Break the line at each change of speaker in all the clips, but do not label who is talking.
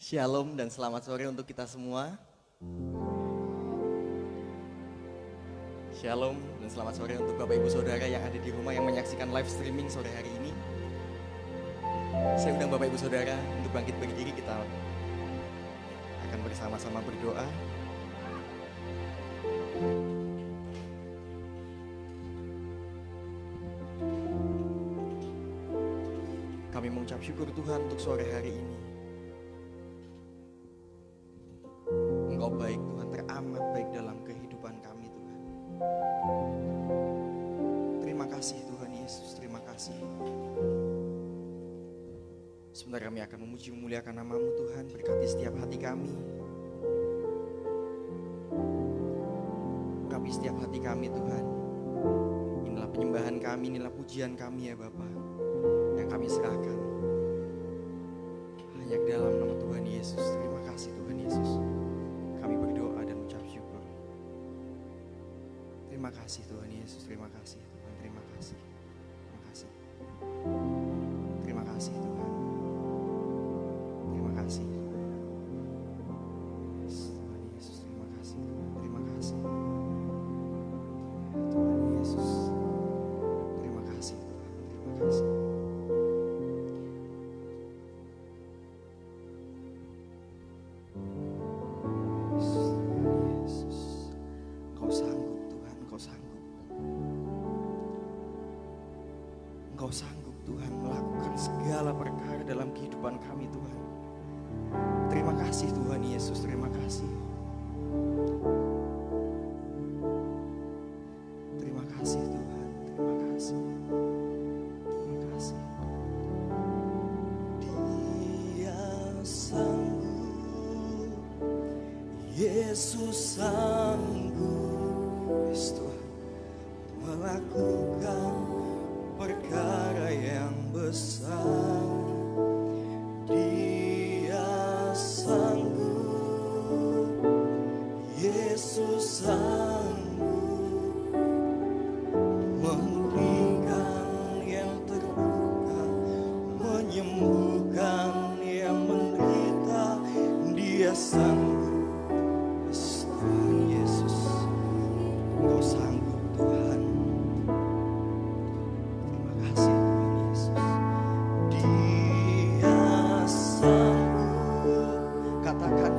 Shalom dan selamat sore untuk kita semua. Shalom dan selamat sore untuk Bapak Ibu Saudara yang ada di rumah yang menyaksikan live streaming sore hari ini. Saya undang Bapak Ibu Saudara untuk bangkit berdiri, kita akan bersama-sama berdoa. Kami mengucap syukur Tuhan untuk sore hari ini. Engkau baik Tuhan, teramat baik dalam kehidupan kami Tuhan. Terima kasih Tuhan Yesus, terima kasih. Sebentar kami akan memuji memuliakan nama-Mu Tuhan, berkati setiap hati kami. Urapi setiap hati kami Tuhan. Inilah penyembahan kami, inilah pujian kami ya Bapa, yang kami serahkan hanya ke dalam nama Tuhan Yesus. Terima kasih Tuhan Yesus. Kami berdoa dan ucap syukur. Terima kasih Tuhan Yesus, terima kasih Tuhan, terima kasih. Terima kasih. Terima kasih Tuhan. Terima kasih. Tuhan Yesus, terima kasih Tuhan, terima kasih. Tuhan Yesus. Terima kasih Tuhan, terima kasih. Engkau sanggup Tuhan melakukan segala perkara dalam kehidupan kami Tuhan. Terima kasih Tuhan Yesus, terima kasih. Terima kasih Tuhan, terima kasih. Terima kasih. Dia sanggup, Yesus sanggup, yes, Tuhan, melakukan perkara yang besar. Dia sanggup, Yesus sanggup, memulihkan yang terluka, menyembuhkan yang menderita. Dia sanggup, Tuhan Yesus, Engkau sanggup Tuhan.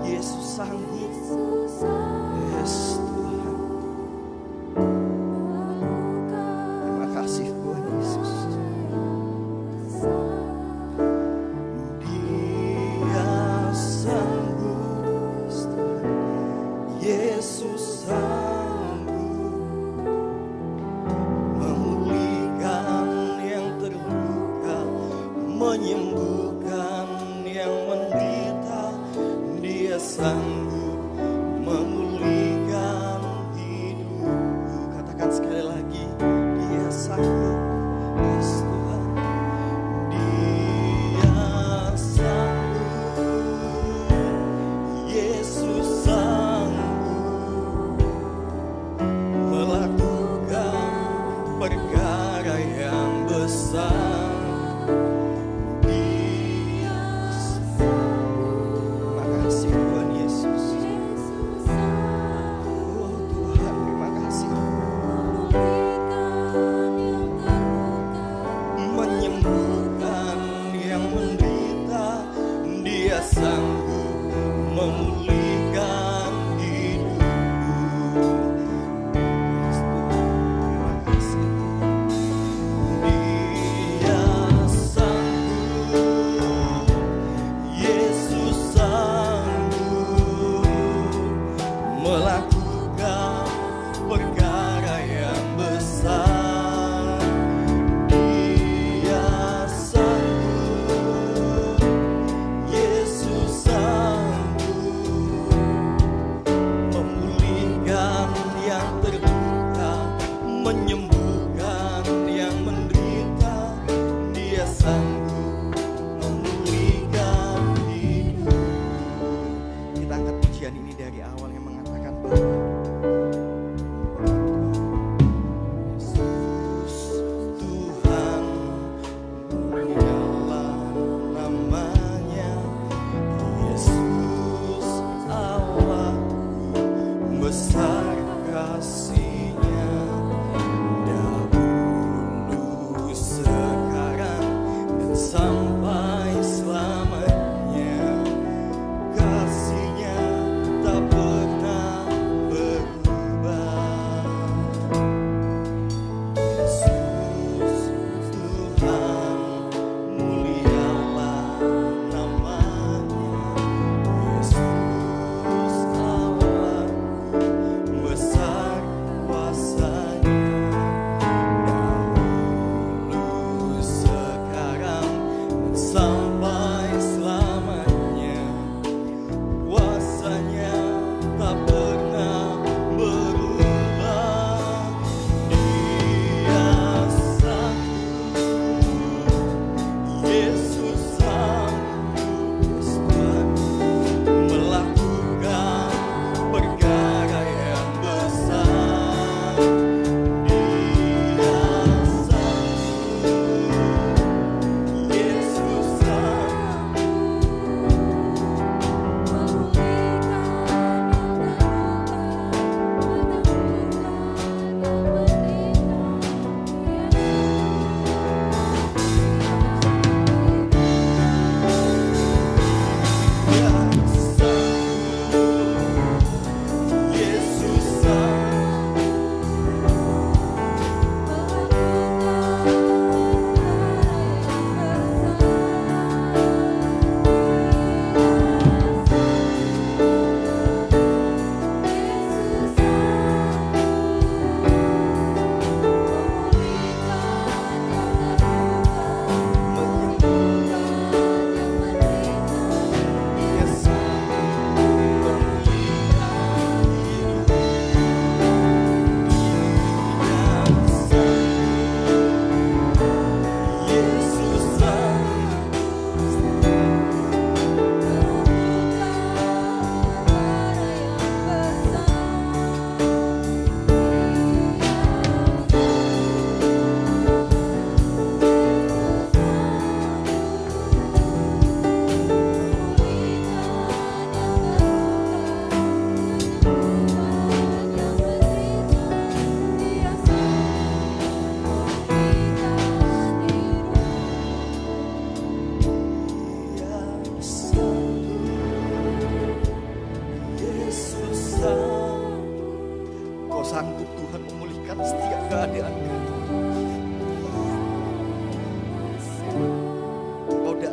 Yesus sanggup, yes Tuhan. Terima kasih Tuhan Yesus. Dia sanggup, Yesus sanggup, memulihkan yang terluka, menyembuhkan yang menderita. Dia sanggup memulihkan hidupku. Katakan sekali lagi, Dia sanggup, yes Tuhan. Dia sanggup, Yesus sanggup, melakukan perkara yang besar. Dia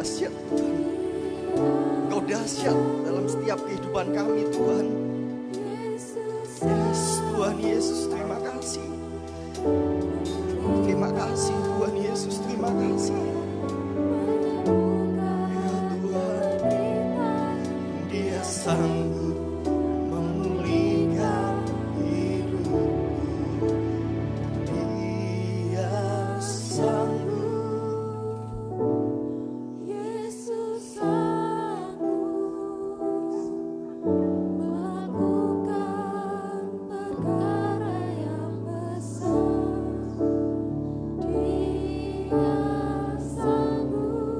dahsyat Tuhan. Engkau dahsyat dalam setiap kehidupan kami Tuhan. Yes, Tuhan Yesus, terima kasih. Terima kasih Tuhan Yesus, terima kasih. Ya Tuhan, Dia sanggup memulihkan hidupku. Dia sanggup.
Yesus sanggup melakukan perkara yang besar. Dia sanggup.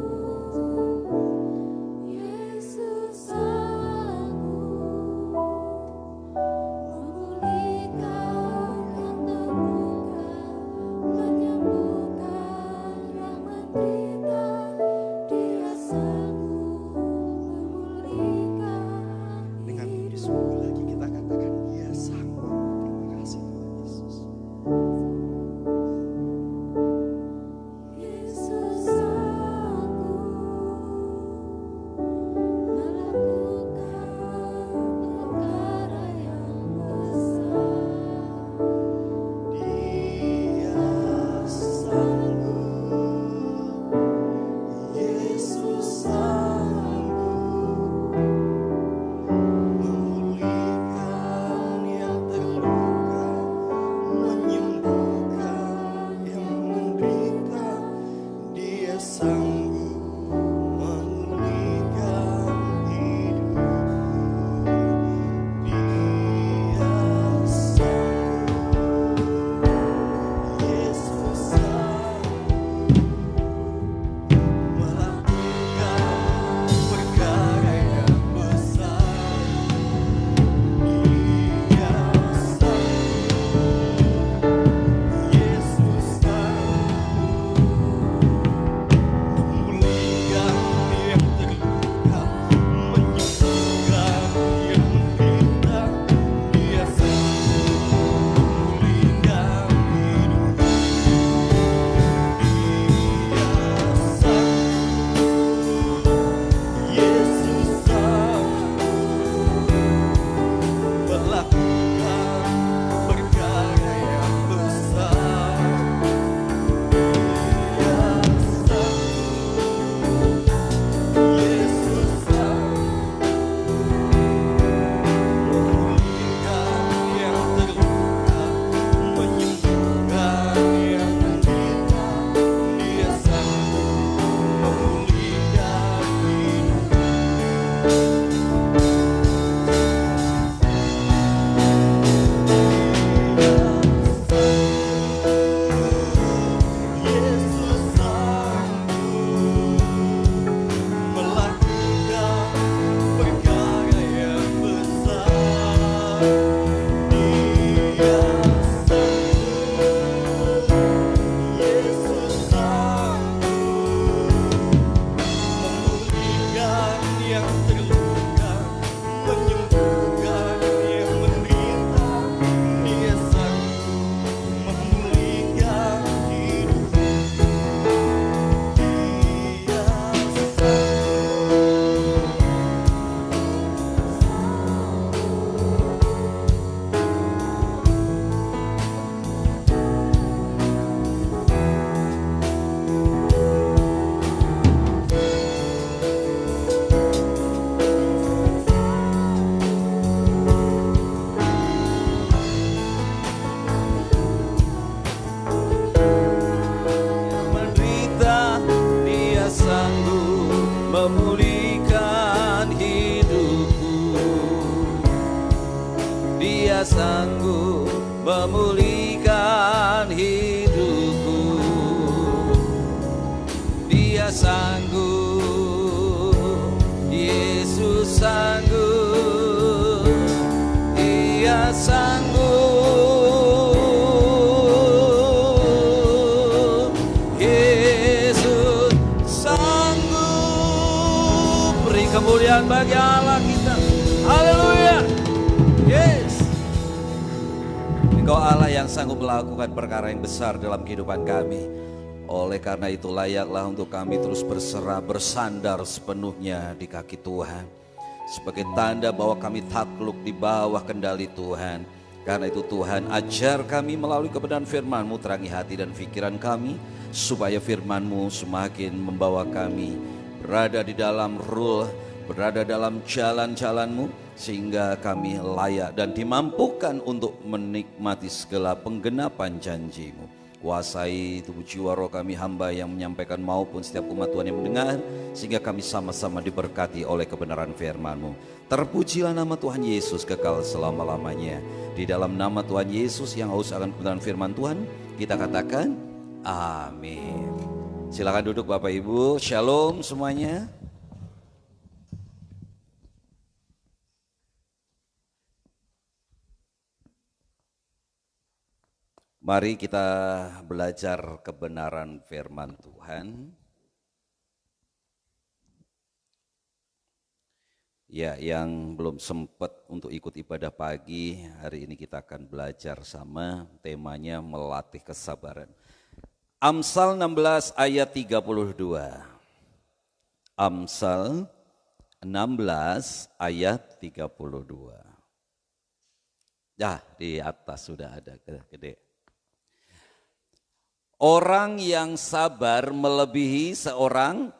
Yesus sanggup memulihkan yang terluka, menyembuhkan yang menderita. Dia sanggup memulihkan
Dengan puji syukur lagi kita katakan Dia sanggup. Terima kasih Tuhan Yesus.
Yesus sanggup melakukan perkara yang besar.
Dia sanggup. Yesus sanggup memulihkan yang terluka, menyembuhkan yang menderita. Dia sanggup memulihkan hidupku. Dia sanggup. Yesus sanggup melakukan perkara yang besar. Dia sanggup. Yesus sanggup memulihkan yang terluka, menyembuhkan yang menderita. Dia sanggup memulihkan hidupku. Yesus sanggup melakukan perkara yang besar. Dia sanggup. Yesus sanggup memulihkan yang terluka, menyembuhkan yang menderita. Dia sanggup memulihkan hidupku. Yesus sanggup melakukan perkara yang besar. Dia sanggup. Yesus sanggup memulihkan yang terluka, menyembuhkan yang menderita. Dia sanggup memulihkan hidupku. Dia menderita, Dia sanggup memulihkan hidupku. Dia sanggup memulihkan hidupku. Dia sanggup. Yesus sanggup. Dia sanggup. Yesus sanggup. Beri kemuliaan bagi Allah kita. Haleluya. Yes. Engkau Allah yang sanggup melakukan perkara yang besar dalam kehidupan kami.
Oleh karena itu layaklah untuk kami terus berserah, bersandar sepenuhnya di kaki Tuhan. Sebagai tanda bahwa kami takluk di bawah kendali Tuhan. Karena itu Tuhan, ajar kami melalui kebenaran firman-Mu, terangi hati dan pikiran kami, supaya firman-Mu semakin membawa kami berada di dalam rule, berada dalam jalan-jalan-Mu, sehingga kami layak dan dimampukan untuk menikmati segala penggenapan janji-Mu. Kuasai tubuh jiwa roh kami hamba yang menyampaikan maupun setiap umat Tuhan yang mendengar, sehingga kami sama-sama diberkati oleh kebenaran firman-Mu. Terpujilah nama Tuhan Yesus kekal selama-lamanya. Di dalam nama Tuhan Yesus yang haus akan kebenaran firman Tuhan, kita katakan amin. Silakan duduk Bapak Ibu. Shalom semuanya. Mari kita belajar kebenaran firman Tuhan. Ya, yang belum sempat untuk ikut ibadah pagi, hari ini kita akan belajar sama, temanya melatih kesabaran. Amsal 16 ayat 32. Amsal 16 ayat 32. Ya, di atas sudah ada gede. Orang yang sabar melebihi seorang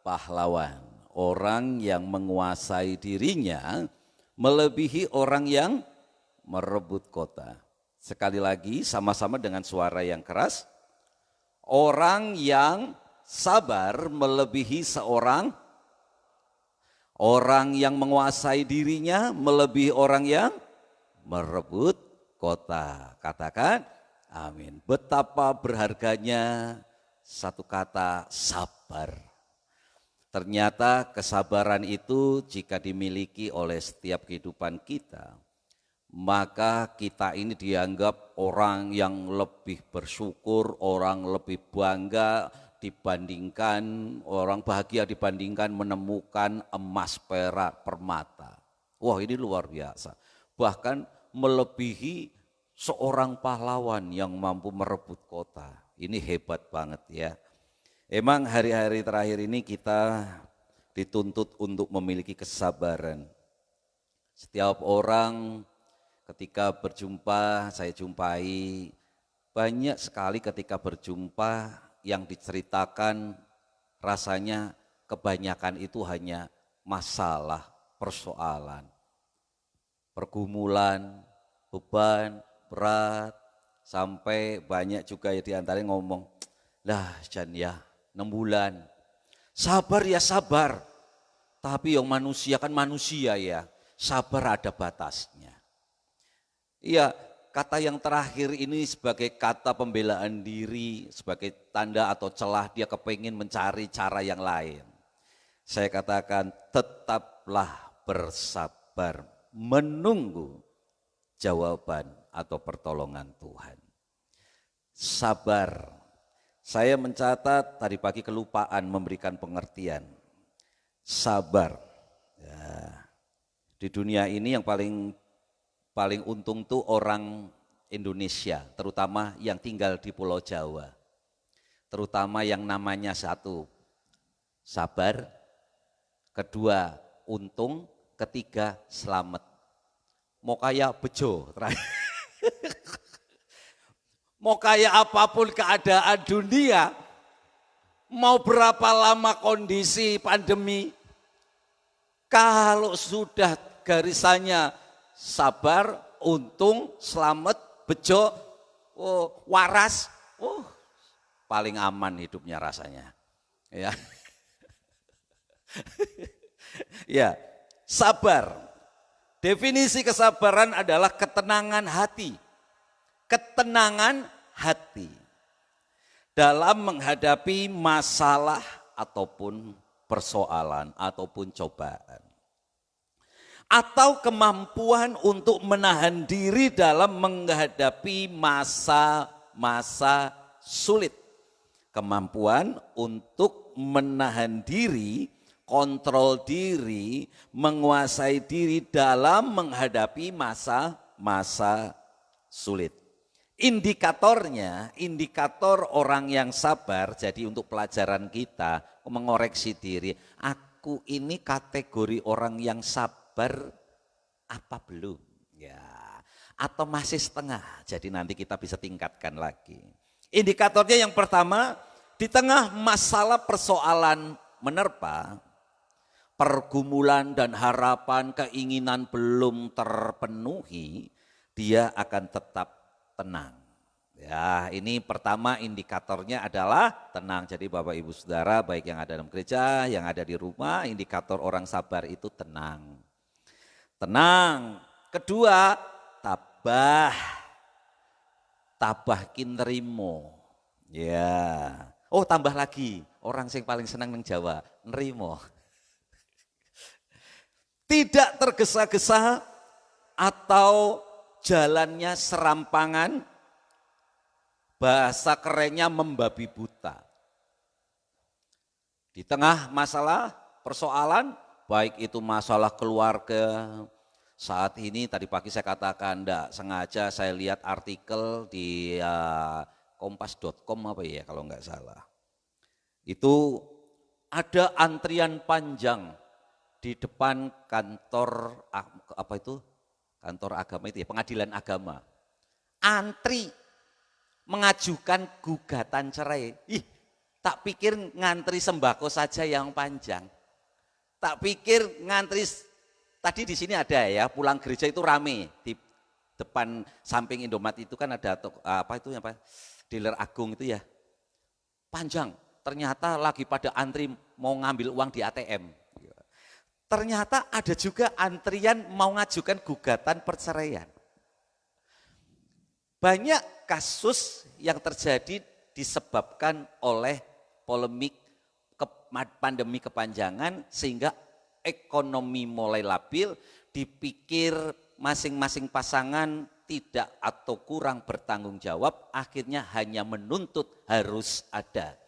pahlawan. Orang yang menguasai dirinya melebihi orang yang merebut kota. Sekali lagi sama-sama dengan suara yang keras. Orang yang sabar melebihi seorang. Orang yang menguasai dirinya melebihi orang yang merebut kota. Katakan amin. Betapa berharganya satu kata sabar. Ternyata kesabaran itu jika dimiliki oleh setiap kehidupan kita, maka kita ini dianggap orang yang lebih bersyukur, orang lebih bangga dibandingkan, orang bahagia dibandingkan menemukan emas, perak, permata. Wah, ini luar biasa. Bahkan melebihi seorang pahlawan yang mampu merebut kota. Ini hebat banget ya. Emang hari-hari terakhir ini kita dituntut untuk memiliki kesabaran. Setiap orang ketika berjumpa, saya jumpai banyak sekali ketika berjumpa yang diceritakan rasanya kebanyakan itu hanya masalah, persoalan, pergumulan, beban, berat, sampai banyak juga ya diantaranya ngomong, lah Jan ya 6 bulan, sabar ya sabar, tapi yang manusia kan manusia ya, sabar ada batasnya. Iya, kata yang terakhir ini sebagai kata pembelaan diri, sebagai tanda atau celah dia kepingin mencari cara yang lain. Saya katakan tetaplah bersabar, menunggu jawaban atau pertolongan Tuhan. Sabar. Saya mencatat tadi pagi kelupaan memberikan pengertian. Sabar. Ya. Di dunia ini yang paling untung tuh orang Indonesia, terutama yang tinggal di Pulau Jawa. Terutama yang namanya satu, sabar. Kedua, untung. Ketiga, selamat. Mau kayak bejo, mau kayak apapun keadaan dunia, mau berapa lama kondisi pandemi, kalau sudah garisannya sabar, untung, selamat, bejo, waras, paling aman hidupnya rasanya. Ya, ya, sabar. Definisi kesabaran adalah ketenangan hati. Ketenangan hati dalam menghadapi masalah ataupun persoalan ataupun cobaan. Atau kemampuan untuk menahan diri dalam menghadapi masa-masa sulit. Kemampuan untuk menahan diri, kontrol diri, menguasai diri dalam menghadapi masa-masa sulit. Indikator orang yang sabar, jadi untuk pelajaran kita, mengoreksi diri. Aku ini kategori orang yang sabar apa belum? Ya, atau masih setengah, jadi nanti kita bisa tingkatkan lagi. Indikatornya yang pertama, di tengah masalah persoalan menerpa, pergumulan dan harapan, keinginan belum terpenuhi, dia akan tetap tenang. Ya, ini pertama indikatornya adalah tenang. Jadi Bapak Ibu Saudara, baik yang ada dalam gereja, yang ada di rumah, indikator orang sabar itu tenang. Tenang. Kedua, tabah. Tabah kinrimo. Ya. Oh, tambah lagi. Orang yang paling senang nang Jawa, nrimo. Tidak tergesa-gesa atau jalannya serampangan, bahasa kerennya membabi buta. Di tengah masalah, persoalan, baik itu masalah keluarga, saat ini tadi pagi saya katakan enggak sengaja saya lihat artikel di kompas.com apa ya kalau enggak salah. Itu ada antrian panjang di depan kantor apa itu? Kantor agama itu ya, pengadilan agama. Antri mengajukan gugatan cerai. Tak pikir ngantri sembako saja yang panjang. Tak pikir ngantri, tadi di sini ada ya, pulang gereja itu rame. Di depan samping Indomaret itu kan ada dealer agung itu ya. Panjang, ternyata lagi pada antri mau ngambil uang di ATM. Ternyata ada juga antrian mau ngajukan gugatan perceraian. Banyak kasus yang terjadi disebabkan oleh polemik pandemi kepanjangan sehingga ekonomi mulai labil, dipikir masing-masing pasangan tidak atau kurang bertanggung jawab, akhirnya hanya menuntut harus ada.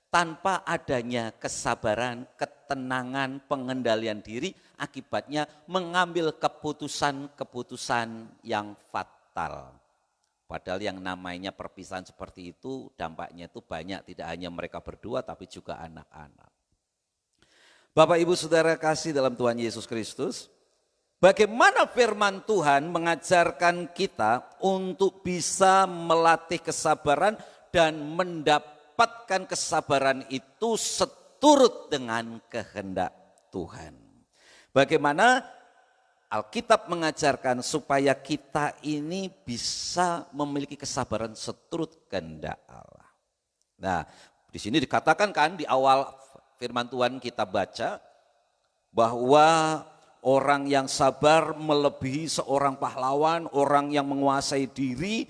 Tanpa adanya kesabaran, ketenangan, pengendalian diri, akibatnya mengambil keputusan-keputusan yang fatal. Padahal yang namanya perpisahan seperti itu, dampaknya itu banyak, tidak hanya mereka berdua, tapi juga anak-anak. Bapak Ibu Saudara kasih dalam Tuhan Yesus Kristus, bagaimana firman Tuhan mengajarkan kita untuk bisa melatih kesabaran dan mendapatkan kesabaran itu seturut dengan kehendak Tuhan. Bagaimana Alkitab mengajarkan supaya kita ini bisa memiliki kesabaran seturut kehendak Allah. Nah, di sini dikatakan kan di awal firman Tuhan kita baca bahwa orang yang sabar melebihi seorang pahlawan, orang yang menguasai diri,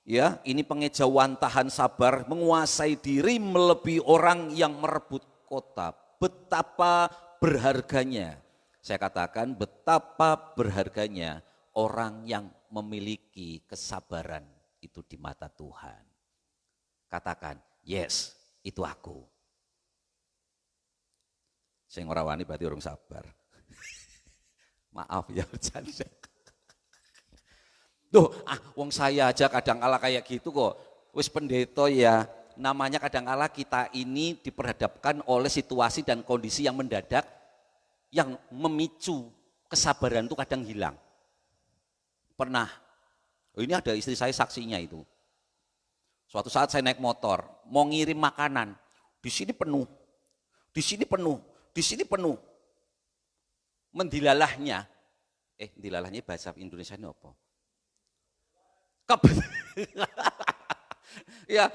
ya, ini pengejauhan tahan sabar, menguasai diri melebihi orang yang merebut kota. Betapa berharganya. Saya katakan betapa berharganya orang yang memiliki kesabaran itu di mata Tuhan. Katakan, yes, itu aku. Sing ora wani berarti urung sabar. Maaf ya bercanda. Duh, wong saya aja kadang kala kayak gitu kok. Wis pendeta ya, namanya kadang kala kita ini diperhadapkan oleh situasi dan kondisi yang mendadak, yang memicu kesabaran itu kadang hilang. Pernah, ini ada istri saya saksinya itu. Suatu saat saya naik motor, mau ngirim makanan, di sini penuh, di sini penuh, di sini penuh. Mendilalahnya, dilalahnya bahasa Indonesia ini apa? Ya,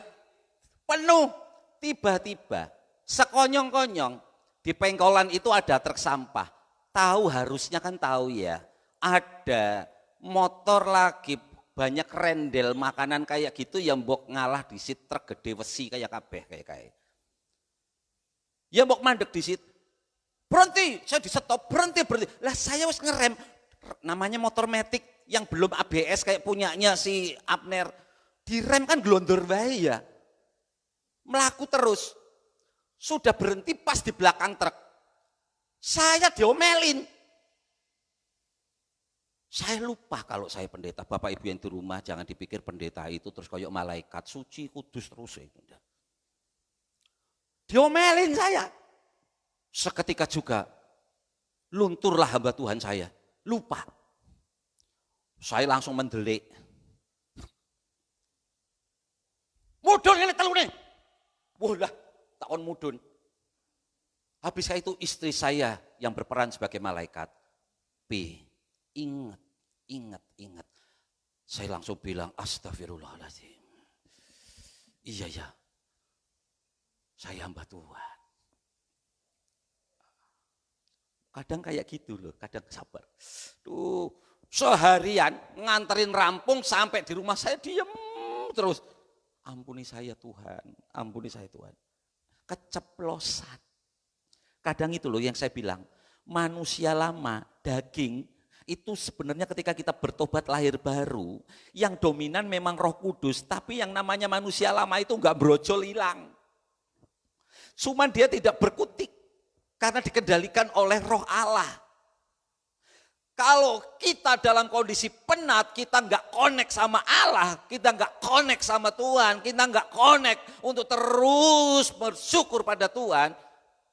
penuh, tiba-tiba, sekonyong-konyong, di pengkolan itu ada truk sampah. Tahu harusnya kan tahu ya. Ada motor lagi banyak rendel makanan kayak gitu yang mbok ngalah di sit truk gede besi kayak kabeh kayak. Ya mbok mandek di sit. Berhenti, saya di stop, berhenti. Lah saya wis ngerem. Namanya motor matic yang belum ABS kayak punyanya si Abner. Direm kan glondor bae ya. Melaku terus. Sudah berhenti pas di belakang truk. Saya diomelin. Saya lupa kalau saya pendeta. Bapak Ibu yang di rumah jangan dipikir pendeta itu terus kayak malaikat suci kudus terus. Diomelin saya. Seketika juga lunturlah hamba Tuhan saya. Lupa. Saya langsung mendelik. Mudun ini telune. Wah, takon mudun. Habis itu istri saya yang berperan sebagai malaikat. Ingat. Saya langsung bilang, astagfirullahaladzim. Iya ya, saya hamba Tuhan. Kadang kayak gitu loh, kadang sabar. Tuh, seharian nganterin rampung sampai di rumah saya diem terus. Ampuni saya Tuhan, ampuni saya Tuhan. Keceplosan. Kadang itu loh yang saya bilang, manusia lama, daging, itu sebenarnya ketika kita bertobat lahir baru, yang dominan memang Roh Kudus, tapi yang namanya manusia lama itu enggak brojol hilang. Cuman dia tidak berkutik, karena dikendalikan oleh Roh Allah. Kalau kita dalam kondisi penat, kita enggak connect sama Allah, kita enggak connect sama Tuhan, kita enggak connect untuk terus bersyukur pada Tuhan,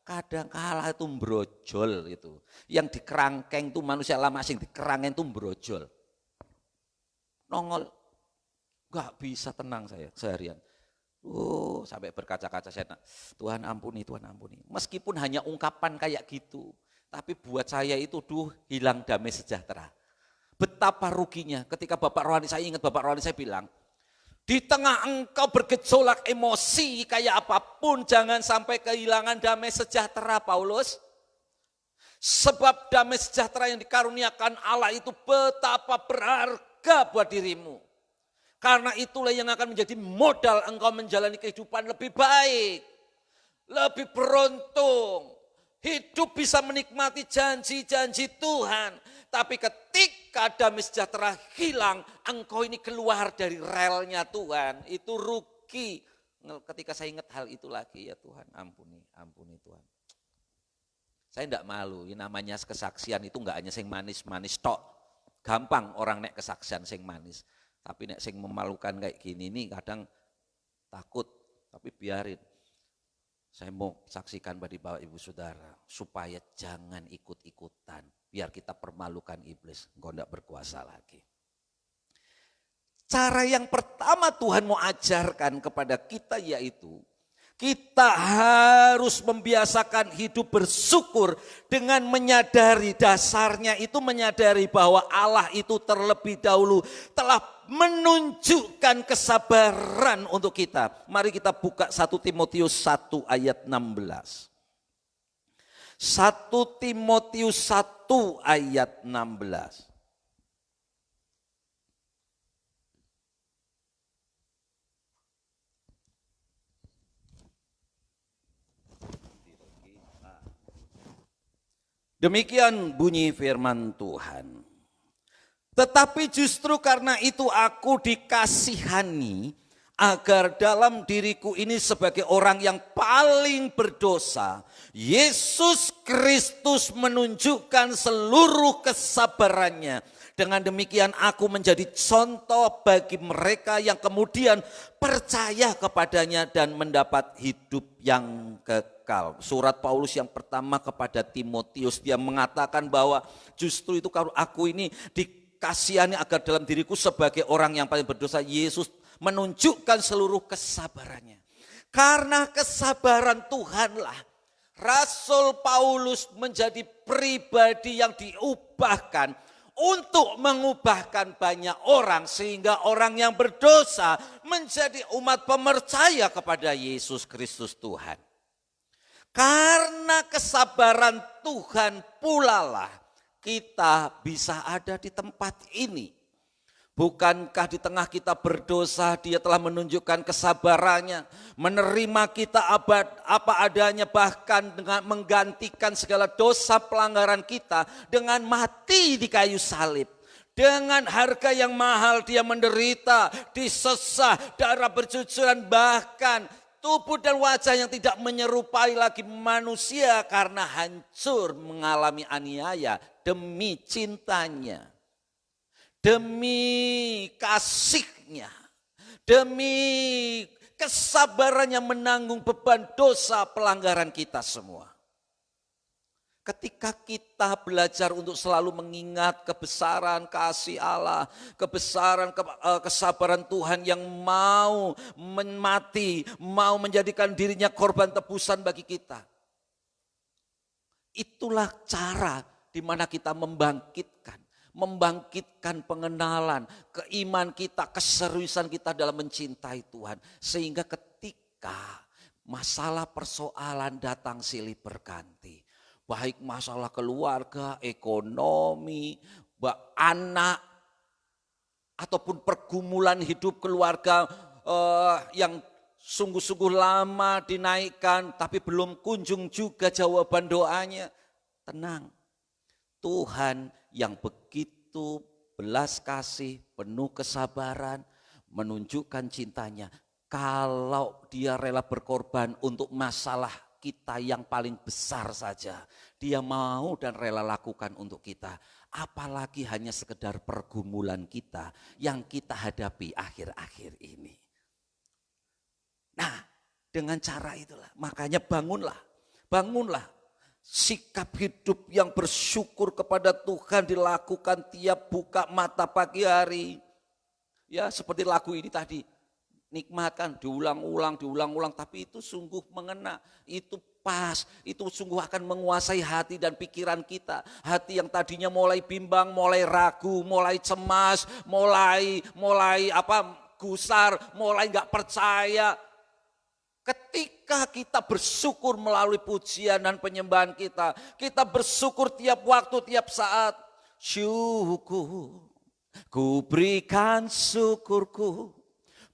kadang kala itu brojol itu. Yang dikerangkeng itu manusia lama sing dikerangkeng itu brojol. Nongol. Enggak bisa tenang saya seharian. Sampai berkaca-kaca saya, Tuhan ampuni, Tuhan ampuni. Meskipun hanya ungkapan kayak gitu, tapi buat saya itu hilang damai sejahtera. Betapa ruginya ketika Bapak Rohani, saya ingat Bapak Rohani saya bilang, di tengah engkau bergejolak emosi kayak apapun, jangan sampai kehilangan damai sejahtera, Paulus. Sebab damai sejahtera yang dikaruniakan Allah itu betapa berharga buat dirimu. Karena itulah yang akan menjadi modal engkau menjalani kehidupan lebih baik, lebih beruntung. Hidup bisa menikmati janji-janji Tuhan. Tapi ketika damai sejahtera hilang, engkau ini keluar dari relnya Tuhan. Itu rugi. Ketika saya ingat hal itu lagi, ya Tuhan ampuni Tuhan. Saya tidak malu, ini namanya kesaksian itu enggak hanya sing manis-manis tok. Gampang orang nek kesaksian sing manis. Tapi nek sing memalukan kayak gini ini kadang takut, tapi biarin. Saya mau saksikan bagi Bapak Ibu Saudara, supaya jangan ikut-ikutan, biar kita permalukan iblis, engkau tidak berkuasa lagi. Cara yang pertama Tuhan mau ajarkan kepada kita yaitu, kita harus membiasakan hidup bersyukur dengan menyadari dasarnya itu menyadari bahwa Allah itu terlebih dahulu telah menunjukkan kesabaran untuk kita. Mari kita buka 1 Timotius 1 ayat 16. 1 Timotius 1 ayat 16. Demikian bunyi firman Tuhan. Tetapi justru karena itu aku dikasihani agar dalam diriku ini sebagai orang yang paling berdosa, Yesus Kristus menunjukkan seluruh kesabarannya. Dengan demikian aku menjadi contoh bagi mereka yang kemudian percaya kepadanya dan mendapat hidup yang kekal. Surat Paulus yang pertama kepada Timotius, dia mengatakan bahwa justru itu kalau aku ini dikasihani agar dalam diriku sebagai orang yang paling berdosa, Yesus menunjukkan seluruh kesabarannya. Karena kesabaran Tuhanlah Rasul Paulus menjadi pribadi yang diubahkan untuk mengubahkan banyak orang sehingga orang yang berdosa menjadi umat pemercaya kepada Yesus Kristus Tuhan. Karena kesabaran Tuhan pulalah kita bisa ada di tempat ini. Bukankah di tengah kita berdosa dia telah menunjukkan kesabarannya, menerima kita apa adanya, bahkan dengan menggantikan segala dosa pelanggaran kita dengan mati di kayu salib. Dengan harga yang mahal dia menderita, disesah, darah bercucuran, bahkan tubuh dan wajah yang tidak menyerupai lagi manusia karena hancur mengalami aniaya demi cintanya. demi kasih-Nya, demi kesabarannya menanggung beban dosa pelanggaran kita semua. Ketika kita belajar untuk selalu mengingat kebesaran kasih Allah, kebesaran kesabaran Tuhan yang mau mati, mau menjadikan dirinya korban tebusan bagi kita. Itulah cara di mana kita membangkitkan pengenalan, keiman kita, keseriusan kita dalam mencintai Tuhan. Sehingga ketika masalah persoalan datang silih berganti, baik masalah keluarga, ekonomi, anak, ataupun pergumulan hidup keluarga yang sungguh-sungguh lama dinaikkan, tapi belum kunjung juga jawaban doanya. Tenang, Tuhan yang begitu belas kasih, penuh kesabaran, menunjukkan cintanya. Kalau Dia rela berkorban untuk masalah kita yang paling besar saja, Dia mau dan rela lakukan untuk kita. Apalagi hanya sekedar pergumulan kita yang kita hadapi akhir-akhir ini. Nah, dengan cara itulah, makanya bangunlah. Sikap hidup yang bersyukur kepada Tuhan dilakukan tiap buka mata pagi hari. Ya, seperti lagu ini tadi. Nikmatkan, diulang-ulang, tapi itu sungguh mengena, itu pas, itu sungguh akan menguasai hati dan pikiran kita. Hati yang tadinya mulai bimbang, mulai ragu, mulai cemas, mulai gusar, mulai nggak percaya. Ketika kita bersyukur melalui pujian dan penyembahan kita bersyukur tiap waktu, tiap saat. Syukur, ku berikan syukurku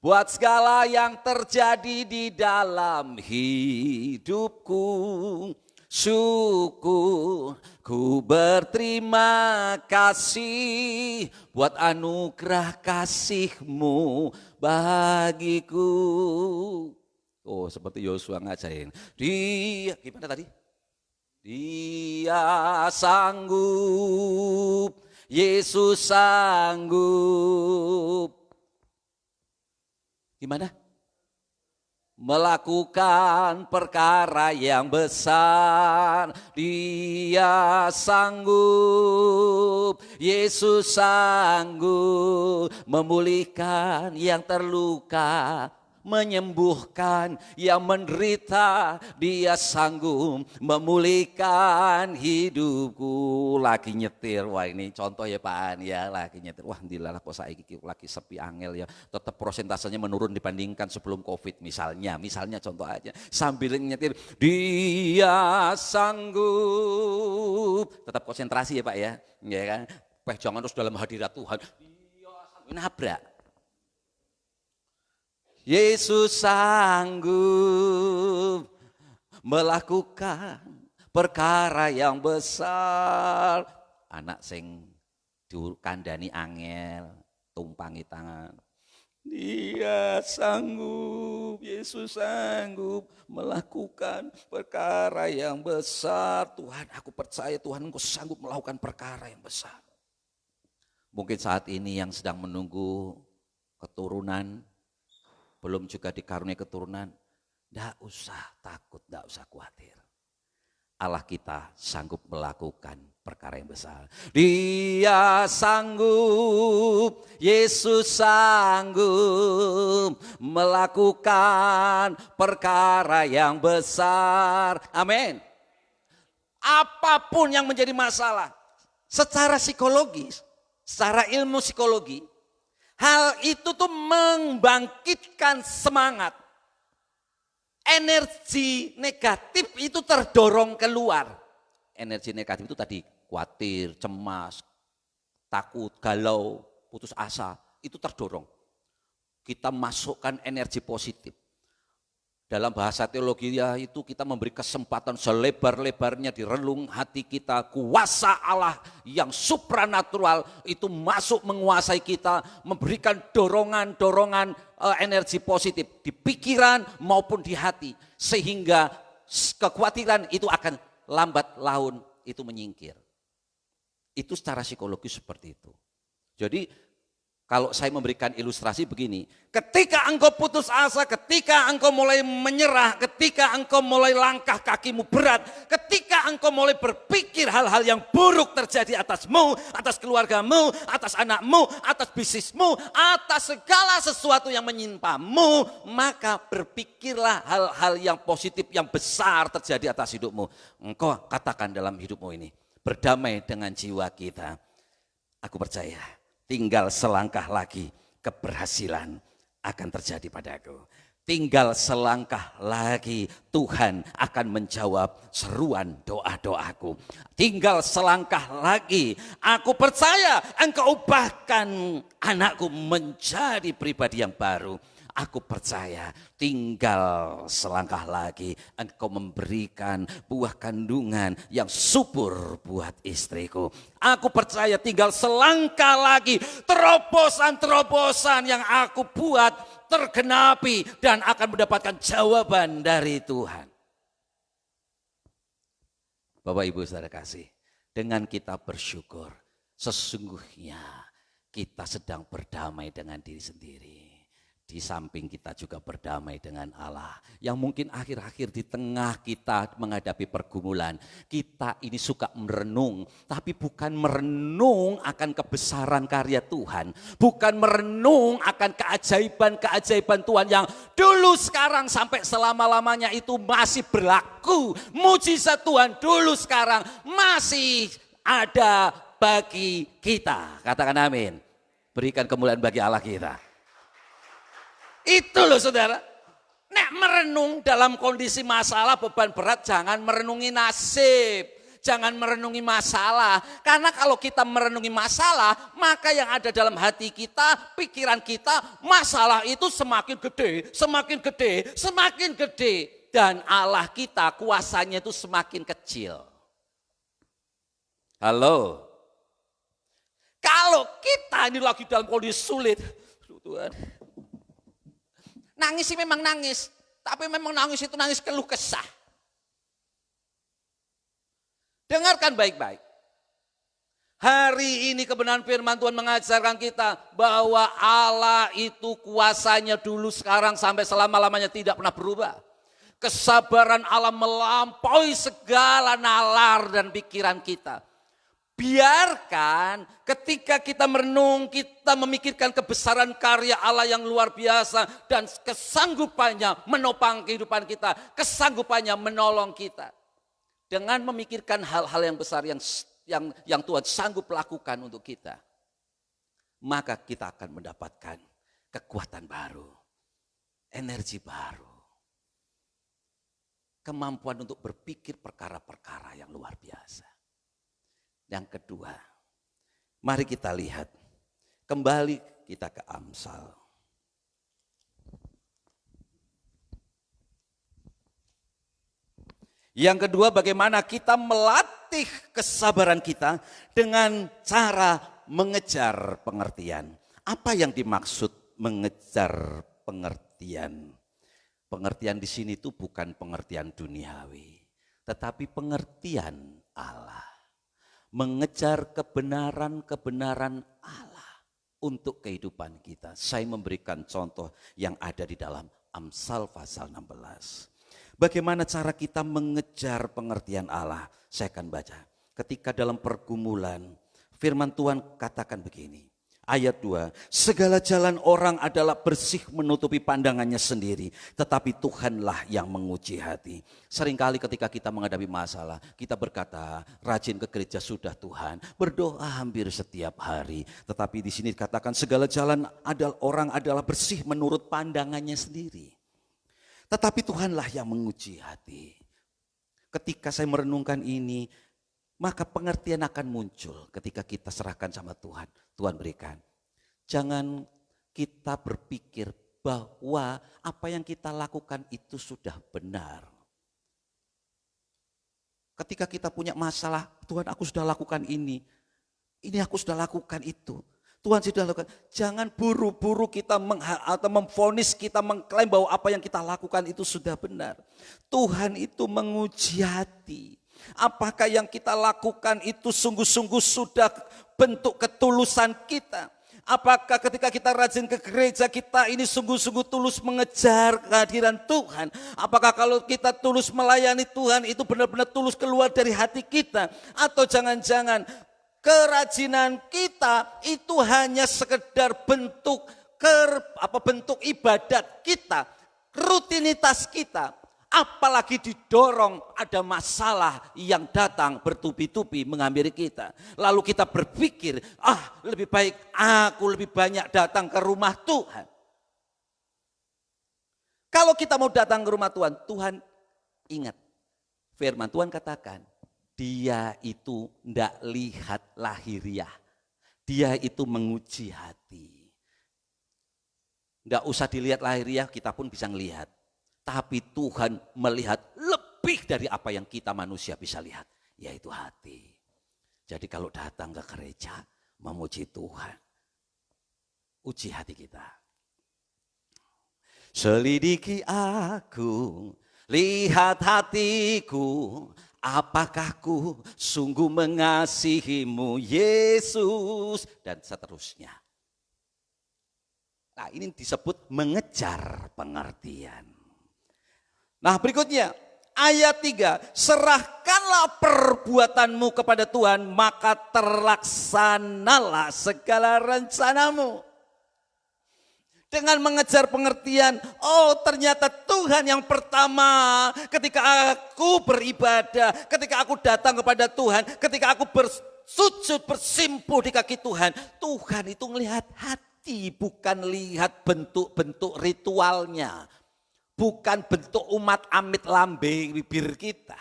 buat segala yang terjadi di dalam hidupku. Syukur, ku berterima kasih buat anugerah kasih-Mu bagiku. Oh, seperti Yosua ngajarin. Dia, gimana tadi? Dia sanggup, Yesus sanggup. Gimana? Melakukan perkara yang besar. Dia sanggup, Yesus sanggup memulihkan yang terluka, menyembuhkan yang menderita. Dia sanggup memulihkan hidupku. Lagi nyetir, wah ini contoh ya Pak An ya, lagi nyetir. Wah dilalah kok saiki lagi sepi angel ya. Tetap prosentasenya menurun dibandingkan sebelum Covid misalnya contoh aja. Sambil nyetir, dia sanggup. Tetap konsentrasi ya Pak ya. Ya kan? Jangan terus dalam hadirat Tuhan. Dia sanggup nabrak. Yesus sanggup melakukan perkara yang besar. Anak sing dikandani angel, tumpangi tangan. Dia sanggup, Yesus sanggup melakukan perkara yang besar. Tuhan, aku percaya Tuhan Engkau sanggup melakukan perkara yang besar. Mungkin saat ini yang sedang menunggu keturunan, belum juga dikaruniai keturunan, tidak usah takut, tidak usah khawatir. Allah kita sanggup melakukan perkara yang besar. Dia sanggup, Yesus sanggup melakukan perkara yang besar. Amin. Apapun yang menjadi masalah, secara psikologis, secara ilmu psikologi, hal itu tuh membangkitkan semangat. Energi negatif itu terdorong keluar. Energi negatif itu tadi khawatir, cemas, takut, galau, putus asa. Itu terdorong. Kita masukkan energi positif. Dalam bahasa teologi ya itu kita memberi kesempatan selebar-lebarnya di relung hati kita. Kuasa Allah yang supranatural itu masuk menguasai kita. Memberikan dorongan-dorongan energi positif di pikiran maupun di hati. Sehingga kekhawatiran itu akan lambat laun itu menyingkir. Itu secara psikologis seperti itu. Jadi kalau saya memberikan ilustrasi begini, ketika engkau putus asa, ketika engkau mulai menyerah, ketika engkau mulai langkah kakimu berat, ketika engkau mulai berpikir hal-hal yang buruk terjadi atasmu, atas keluargamu, atas anakmu, atas bisnismu, atas segala sesuatu yang menyimpamu, maka berpikirlah hal-hal yang positif, yang besar terjadi atas hidupmu. Engkau katakan dalam hidupmu ini, berdamai dengan jiwa kita. Aku percaya. Tinggal selangkah lagi keberhasilan akan terjadi padaku. Tinggal selangkah lagi Tuhan akan menjawab seruan doa-doaku. Tinggal selangkah lagi aku percaya engkau ubahkan anakku menjadi pribadi yang baru. Aku percaya tinggal selangkah lagi engkau memberikan buah kandungan yang subur buat istriku. Aku percaya tinggal selangkah lagi terobosan-terobosan yang aku buat tergenapi dan akan mendapatkan jawaban dari Tuhan. Bapak Ibu saudara kasih, dengan kita bersyukur sesungguhnya kita sedang berdamai dengan diri sendiri. Di samping kita juga berdamai dengan Allah. Yang mungkin akhir-akhir di tengah kita menghadapi pergumulan. Kita ini suka merenung. Tapi bukan merenung akan kebesaran karya Tuhan. Bukan merenung akan keajaiban-keajaiban Tuhan yang dulu sekarang sampai selama-lamanya itu masih berlaku. Mujizat Tuhan dulu sekarang masih ada bagi kita. Katakan amin. Berikan kemuliaan bagi Allah kita. Itu loh saudara. Nek merenung dalam kondisi masalah beban berat jangan merenungi nasib. Jangan merenungi masalah. Karena kalau kita merenungi masalah maka yang ada dalam hati kita, pikiran kita, masalah itu semakin gede, semakin gede, semakin gede. Dan Allah kita kuasanya itu semakin kecil. Halo. Kalau kita ini lagi dalam kondisi sulit. Tuhan. Nangis sih memang nangis, tapi memang nangis itu nangis keluh kesah. Dengarkan baik-baik. Hari ini kebenaran firman Tuhan mengajarkan kita bahwa Allah itu kuasanya dulu sekarang sampai selama-lamanya tidak pernah berubah. Kesabaran Allah melampaui segala nalar dan pikiran kita. Biarkan ketika kita merenung, kita memikirkan kebesaran karya Allah yang luar biasa dan kesanggupannya menopang kehidupan kita, kesanggupannya menolong kita. Dengan memikirkan hal-hal yang besar yang Tuhan sanggup lakukan untuk kita, maka kita akan mendapatkan kekuatan baru, energi baru, kemampuan untuk berpikir perkara-perkara yang luar biasa. Yang kedua, mari kita lihat, kembali kita ke Amsal. Yang kedua, bagaimana kita melatih kesabaran kita dengan cara mengejar pengertian. Apa yang dimaksud mengejar pengertian? Pengertian di sini itu bukan pengertian duniawi, tetapi pengertian Allah. Mengejar kebenaran-kebenaran Allah untuk kehidupan kita. Saya memberikan contoh yang ada di dalam Amsal pasal 16. Bagaimana cara kita mengejar pengertian Allah? Saya akan baca. Ketika dalam pergumulan, firman Tuhan katakan begini. Ayat 2, segala jalan orang adalah bersih menutupi pandangannya sendiri, tetapi Tuhanlah yang menguji hati. Seringkali ketika kita menghadapi masalah, kita berkata, rajin ke gereja sudah Tuhan, berdoa hampir setiap hari. Tetapi di sini dikatakan segala jalan orang adalah bersih menurut pandangannya sendiri. Tetapi Tuhanlah yang menguji hati. Ketika saya merenungkan ini, maka pengertian akan muncul ketika kita serahkan sama Tuhan. Tuhan berikan. Jangan kita berpikir bahwa apa yang kita lakukan itu sudah benar. Ketika kita punya masalah, Tuhan aku sudah lakukan ini aku sudah lakukan itu. Tuhan sudah lakukan. Jangan buru-buru kita atau memvonis kita mengklaim bahwa apa yang kita lakukan itu sudah benar. Tuhan itu menguji hati. Apakah yang kita lakukan itu sungguh-sungguh sudah bentuk ketulusan kita? Apakah ketika kita rajin ke gereja, kita ini sungguh-sungguh tulus mengejar kehadiran Tuhan? Apakah kalau kita tulus melayani Tuhan itu benar-benar tulus keluar dari hati kita? Atau jangan-jangan kerajinan kita itu hanya sekedar bentuk bentuk ibadat kita, rutinitas kita. Apalagi didorong ada masalah yang datang bertubi-tubi menghampiri kita. Lalu kita berpikir, lebih baik aku lebih banyak datang ke rumah Tuhan. Kalau kita mau datang ke rumah Tuhan, Tuhan ingat firman Tuhan katakan, dia itu tidak lihat lahiriah. Dia itu menguji hati. Tidak usah dilihat lahiriah, kita pun bisa melihat. Tapi Tuhan melihat lebih dari apa yang kita manusia bisa lihat, yaitu hati. Jadi kalau datang ke gereja memuji Tuhan, uji hati kita. Selidiki aku, lihat hatiku, apakah ku sungguh mengasihimu Yesus, dan seterusnya. Nah, ini disebut mengejar pengertian. Nah, berikutnya ayat 3, serahkanlah perbuatanmu kepada Tuhan, maka terlaksanalah segala rencanamu. Dengan mengejar pengertian, ternyata Tuhan yang pertama ketika aku beribadah, ketika aku datang kepada Tuhan, ketika aku bersujud, bersimpuh di kaki Tuhan, Tuhan itu melihat hati, bukan lihat bentuk-bentuk ritualnya. Bukan bentuk umat amit lambe bibir kita,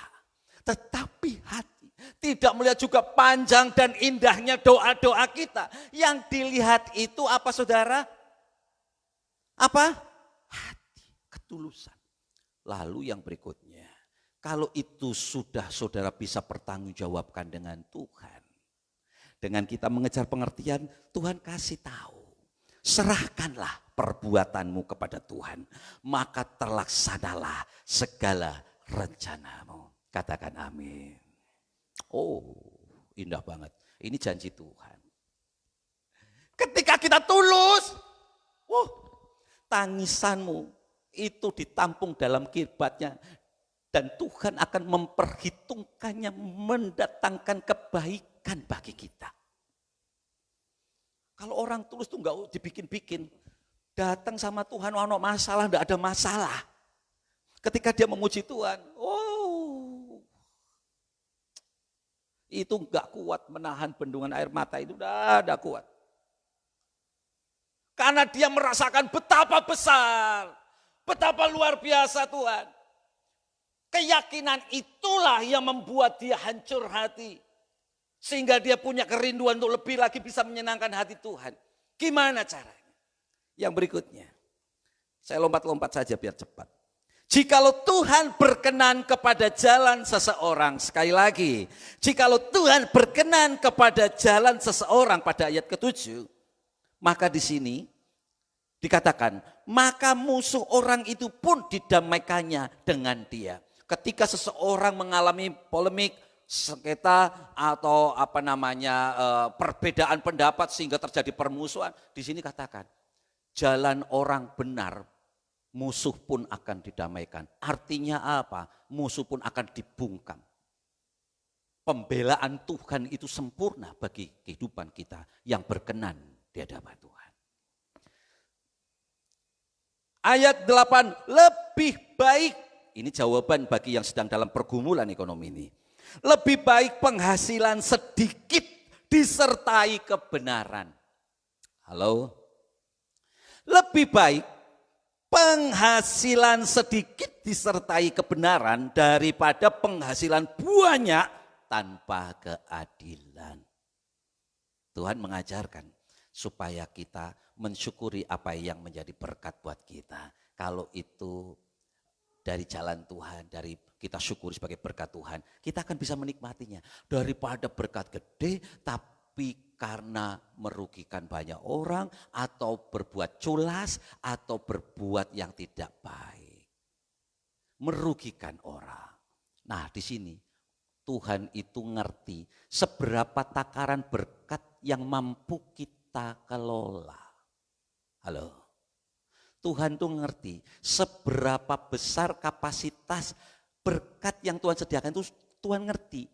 tetapi hati. Tidak melihat juga panjang dan indahnya doa-doa kita. Yang dilihat itu apa saudara? Apa? Hati, ketulusan. Lalu yang berikutnya, kalau itu sudah saudara bisa pertanggungjawabkan dengan Tuhan. Dengan kita mengejar pengertian, Tuhan kasih tahu. Serahkanlah perbuatanmu kepada Tuhan, maka terlaksanalah segala rencanamu. Katakan amin. Oh, indah banget. Ini janji Tuhan. Ketika kita tulus, tangisanmu itu ditampung dalam kirbatnya. Dan Tuhan akan memperhitungkannya, mendatangkan kebaikan bagi kita. Kalau orang tulus tuh enggak dibikin-bikin. Datang sama Tuhan, ono masalah, enggak ada masalah. Ketika dia memuji Tuhan, itu enggak kuat menahan bendungan air mata itu, enggak kuat. Karena dia merasakan betapa besar, betapa luar biasa Tuhan. Keyakinan itulah yang membuat dia hancur hati. Sehingga dia punya kerinduan untuk lebih lagi bisa menyenangkan hati Tuhan. Gimana caranya? Yang berikutnya. Saya lompat-lompat saja biar cepat. Jikalau Tuhan berkenan kepada jalan seseorang. Sekali lagi. Jikalau Tuhan berkenan kepada jalan seseorang pada ayat ke-7. Maka di sini dikatakan. Maka musuh orang itu pun didamaikannya dengan dia. Ketika seseorang mengalami polemik, sengketa atau perbedaan pendapat sehingga terjadi permusuhan, di sini katakan jalan orang benar musuh pun akan didamaikan. Artinya apa? Musuh pun akan dibungkam. Pembelaan Tuhan itu sempurna bagi kehidupan kita yang berkenan di hadapan Tuhan. Ayat 8, lebih baik, ini jawaban bagi yang sedang dalam pergumulan ekonomi ini. Lebih baik penghasilan sedikit disertai kebenaran. Halo? Lebih baik penghasilan sedikit disertai kebenaran daripada penghasilan banyak tanpa keadilan. Tuhan mengajarkan supaya kita mensyukuri apa yang menjadi berkat buat kita. Kalau itu dari jalan Tuhan, dari kita syukuri sebagai berkat Tuhan, kita akan bisa menikmatinya. Daripada berkat gede tapi karena merugikan banyak orang atau berbuat culas atau berbuat yang tidak baik. Merugikan orang. Nah, di sini Tuhan itu ngerti seberapa takaran berkat yang mampu kita kita kelola. Halo. Tuhan tuh ngerti seberapa besar kapasitas berkat yang Tuhan sediakan itu Tuhan ngerti.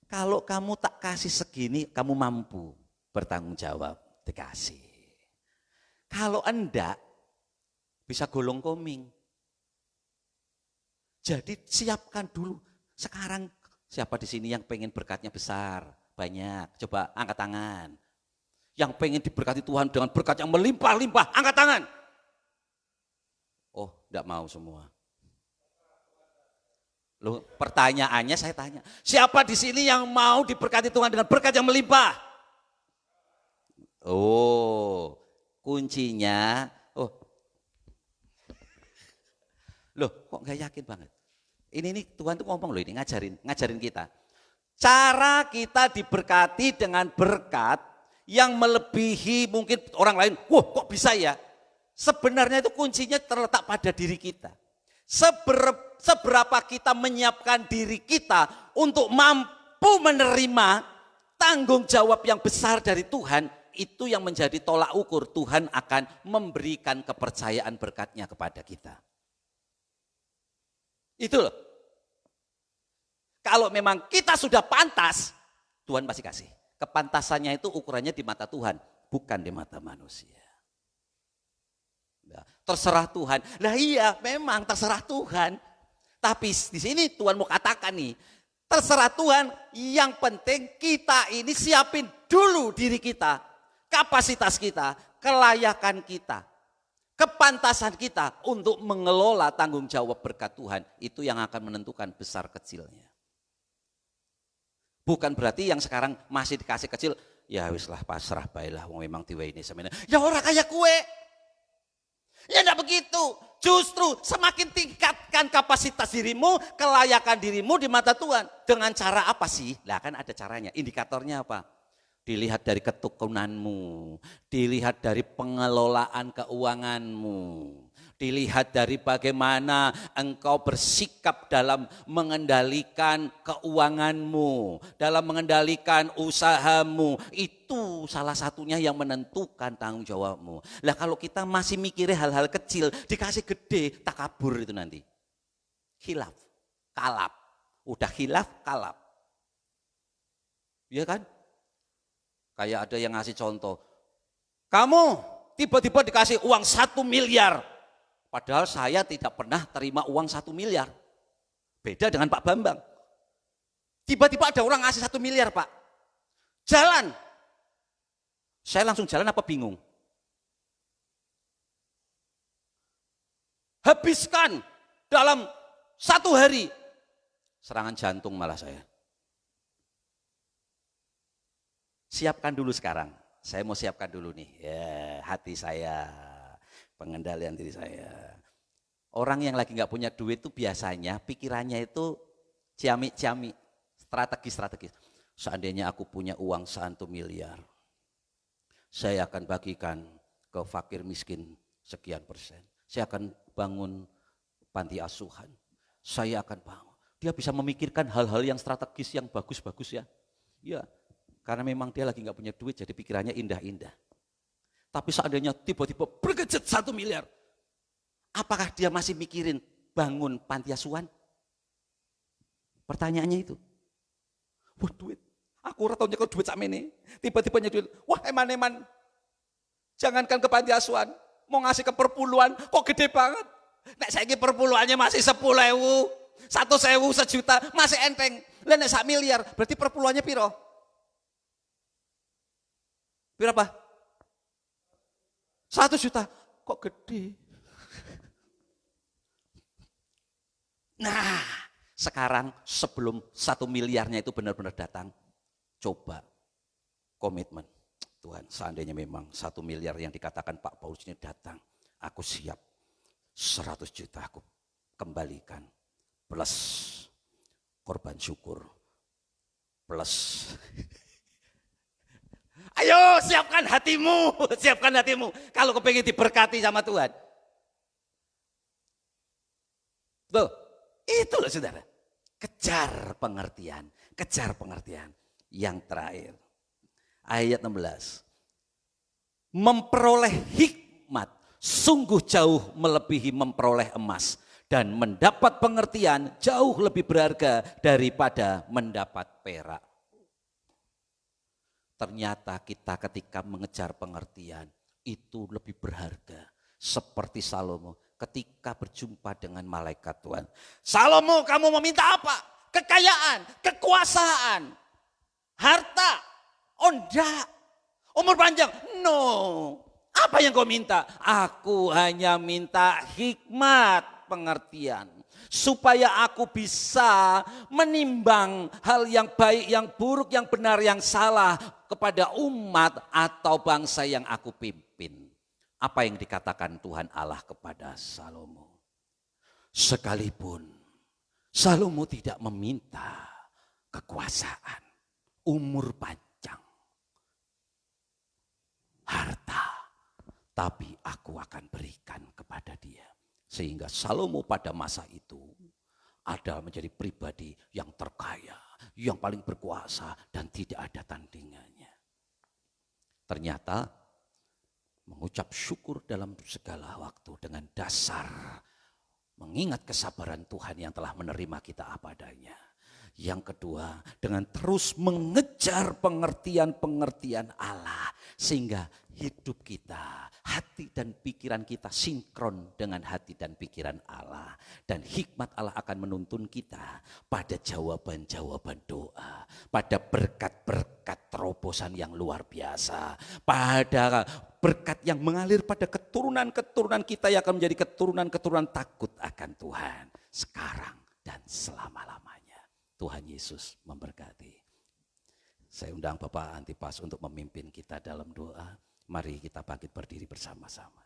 Kalau kamu tak kasih segini, kamu mampu bertanggung jawab, dikasih. Kalau enggak, bisa golong koming. Jadi siapkan dulu. Sekarang siapa di sini yang pengen berkatnya besar, banyak? Coba angkat tangan. Yang pengen diberkati Tuhan dengan berkat yang melimpah-limpah, angkat tangan. Oh, enggak mau semua. Loh, pertanyaannya saya tanya, siapa di sini yang mau diberkati Tuhan dengan berkat yang melimpah? Oh, kuncinya, loh kok nggak yakin banget? Ini Tuhan tuh ngomong loh, ini ngajarin kita. Cara kita diberkati dengan berkat yang melebihi mungkin orang lain. Wah, kok bisa ya? Sebenarnya itu kuncinya terletak pada diri kita. Seberapa kita menyiapkan diri kita untuk mampu menerima tanggung jawab yang besar dari Tuhan, itu yang menjadi tolak ukur Tuhan akan memberikan kepercayaan berkatnya kepada kita. Itu loh. Kalau memang kita sudah pantas, Tuhan pasti kasih. Kepantasannya itu ukurannya di mata Tuhan, bukan di mata manusia. Nah, terserah Tuhan. Nah iya, memang terserah Tuhan. Tapi di sini Tuhan mau katakan nih, terserah Tuhan, yang penting kita ini siapin dulu diri kita, kapasitas kita, kelayakan kita, kepantasan kita untuk mengelola tanggung jawab berkat Tuhan. Itu yang akan menentukan besar kecilnya. Bukan berarti yang sekarang masih dikasih kecil, ya wis lah pasrah baiklah, wong memang diwe ini semeneh. Ya orang kayak kue. Ya enggak begitu. Justru semakin tingkatkan kapasitas dirimu, kelayakan dirimu di mata Tuhan. Dengan cara apa sih? Lah kan ada caranya. Indikatornya apa? Dilihat dari ketekunanmu, dilihat dari pengelolaan keuanganmu, dilihat dari bagaimana engkau bersikap dalam mengendalikan keuanganmu, dalam mengendalikan usahamu. Itu salah satunya yang menentukan tanggung jawabmu. Lah kalau kita masih mikirnya hal-hal kecil, dikasih gede, takabur itu nanti. Khilaf, kalap. Udah khilaf, kalap. Iya kan? Kayak ada yang ngasih contoh. Kamu tiba-tiba dikasih uang 1 miliar. Padahal saya tidak pernah terima uang 1 miliar. Beda dengan Pak Bambang. Tiba-tiba ada orang ngasih 1 miliar, Pak. Jalan. Saya langsung jalan apa bingung? Habiskan dalam 1 hari. Serangan jantung malah saya. Siapkan dulu sekarang. Saya mau siapkan dulu nih. Ya, hati saya. Pengendalian diri saya. Orang yang lagi nggak punya duit itu biasanya pikirannya itu ciamik-ciamik, strategis. Seandainya aku punya uang 1 miliar, saya akan bagikan ke fakir miskin sekian persen. Saya akan bangun panti asuhan. Saya akan bangun. Dia bisa memikirkan hal-hal yang strategis yang bagus-bagus ya. Ya, karena memang dia lagi nggak punya duit, jadi pikirannya indah-indah. Tapi seandainya tiba-tiba bergejet 1 miliar, apakah dia masih mikirin bangun panti asuhan? Pertanyaannya itu. Wah duit, aku ratau nyekel duit sama ini. Tiba-tiba duit, wah eman-eman. Jangankan ke panti asuhan, mau ngasih ke perpuluhan, kok gede banget. Nek saiki perpuluhannya masih 10.000, 1.000, 1 juta, masih enteng. Lah nek 1 miliar, berarti perpuluhannya piro? Piro apa? 1 juta, kok gede? Nah, sekarang sebelum 1 miliarnya itu benar-benar datang, coba komitmen. Tuhan, seandainya memang 1 miliar yang dikatakan Pak Paulus ini datang, aku siap 100 juta aku kembalikan. Plus korban syukur. Plus ayo siapkan hatimu, siapkan hatimu. Kalau kepengen diberkati sama Tuhan. Tuh, itu loh saudara. Kejar pengertian, kejar pengertian. Yang terakhir, ayat 16. memperoleh hikmat sungguh jauh melebihi memperoleh emas, dan mendapat pengertian jauh lebih berharga daripada mendapat perak. Ternyata kita ketika mengejar pengertian itu lebih berharga. Seperti Salomo ketika berjumpa dengan malaikat Tuhan. Salomo, kamu meminta apa? Kekayaan, kekuasaan, harta. Oh enggak, umur panjang. No, apa yang kau minta? Aku hanya minta hikmat pengertian. Supaya aku bisa menimbang hal yang baik, yang buruk, yang benar, yang salah kepada umat atau bangsa yang aku pimpin. Apa yang dikatakan Tuhan Allah kepada Salomo? Sekalipun Salomo tidak meminta kekuasaan, umur panjang, harta, tapi aku akan berikan kepada dia. Sehingga Salomo pada masa itu adalah menjadi pribadi yang terkaya, yang paling berkuasa dan tidak ada tandingannya. Ternyata mengucap syukur dalam segala waktu dengan dasar mengingat kesabaran Tuhan yang telah menerima kita apa adanya. Yang kedua, dengan terus mengejar pengertian-pengertian Allah sehingga hidup kita, hati dan pikiran kita sinkron dengan hati dan pikiran Allah. Dan hikmat Allah akan menuntun kita pada jawaban-jawaban doa, pada berkat-berkat terobosan yang luar biasa, pada berkat yang mengalir pada keturunan-keturunan kita yang akan menjadi keturunan-keturunan takut akan Tuhan sekarang dan selama-lamanya. Tuhan Yesus memberkati. Saya undang Bapak Antipas untuk memimpin kita dalam doa. Mari kita bangkit berdiri bersama-sama.